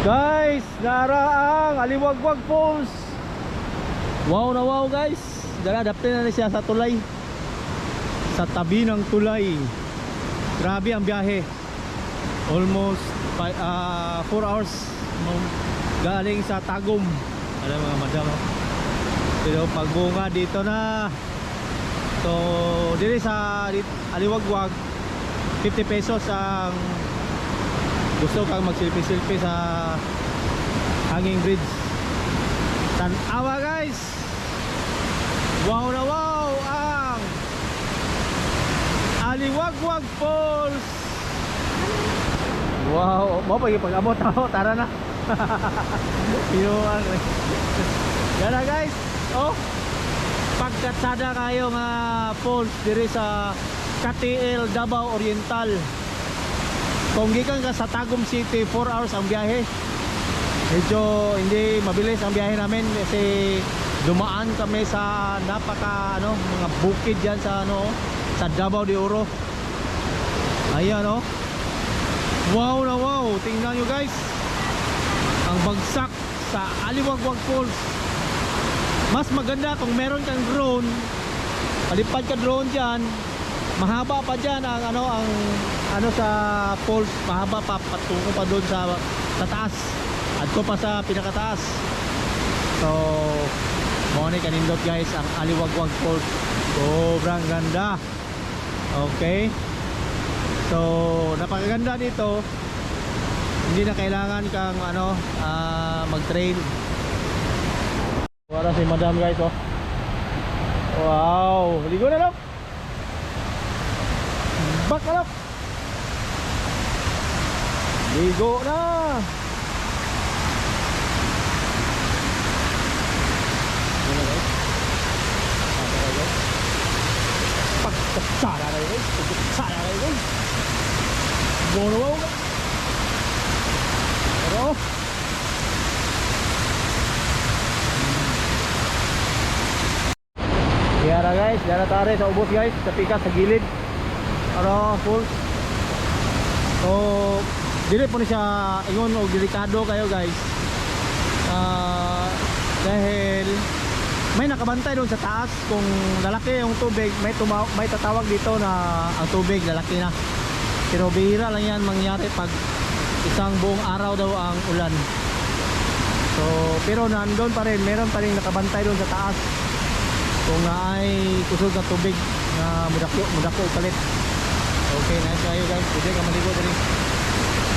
Guys, naraang Aliwagwag Falls. Wow na wow guys. Daladapte na siya sa tulay. Sa tabi ng tulay. Grabe ang biyahe. Almost 4 hours galing sa Tagum. Alam mga madam, pero pagbunga dito na. So dito sa Aliwagwag 50 pesos ang gusto kang magsilpi-silpi sa hanging bridge. Tanawa guys. Wow na wow ang Aliwagwag Falls. Wow, mo pa pag-abot ako, tara na. Pinuan. Yan na guys. Oh. Pagkatsada kayo nga falls diri sa KTL Davao Oriental. Kung gikan ka sa Tagum City, 4 hours ang biyahe. Medyo hindi mabilis ang biyahe namin kasi dumaan kami sa napaka mga bukid diyan sa sa Davao de Oro. Ayan oh. Wow na wow, tingnan nyo guys. Ang bagsak sa Aliwagwag Falls. Mas maganda kung meron kang drone. Palipad ka drone diyan. Mahaba pa diyan ang ang sa falls, mahaba pa patungo pa doon sa taas. Adto pa sa pinakataas. So, mo ni kanindot guys ang Aliwagwag Falls. Sobrang ganda. Okay. So, napakaganda dito. Hindi na kailangan kang mag-train. Wala si madam guys oh. Wow, ligo na lang. Bak na lang. Ligo na. Pagkatsara na yun. Pagkatsara na yun. Bono ka. Pero Yara guys, yara tare sa ubos guys. Sa pikas sa gilid. Falls. So dili po ni siya ingon o delikado kayo guys. Dahil may nakabantay doon sa taas. Kung lalaki yung tubig, may tatawag dito na ang tubig lalaki na. Pero bihira lang yan mangyari pag isang buong araw daw ang ulan. So pero nandun pa rin, meron pa rin nakabantay doon sa taas. Kung ay kusog na tubig na mudako palit. Okay, nice kayo guys. Pwede ka maligo dali.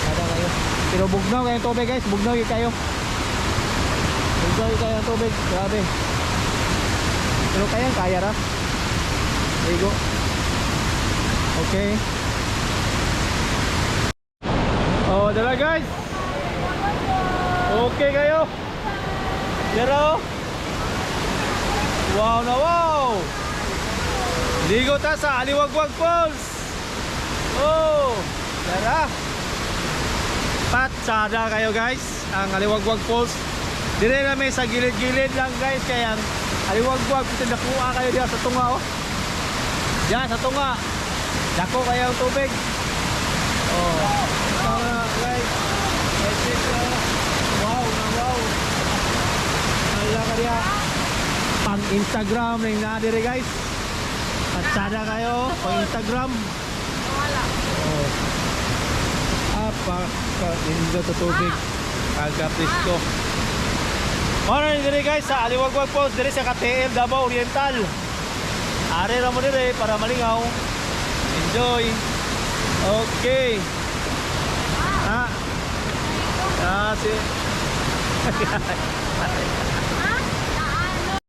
Kada kayo. Pero bugnaw kayo tubig guys. Bugnaw kayo. Bugnaw kayo ang tubig. Grabe. Pero kaya ra. Ligo. Okay. Oh, dala guys. Okay kayo. Pero wow na wow. Ligo ta sa Aliwagwag Falls. Oh, tara. Patsada kayo guys. Ang Aliwagwag Falls. Dire na may sa gilid-gilid lang guys. Kaya ang Aliwagwag, kasi nakuha kayo diyan sa tunga oh. Diyan sa tunga. Dako kayo ang tubig. Oh. Guys. Wow na wow. Ala ka diya. Pang Instagram ning na dire guys. Patsada kayo pang Instagram. Oh. Ka-indo sa tubig. Aga-presko. Morning dire guys sa Aliwagwag Falls dire sa KTL Davao Oriental. Are ra mo dire para malingaw. Enjoy. Okay. Si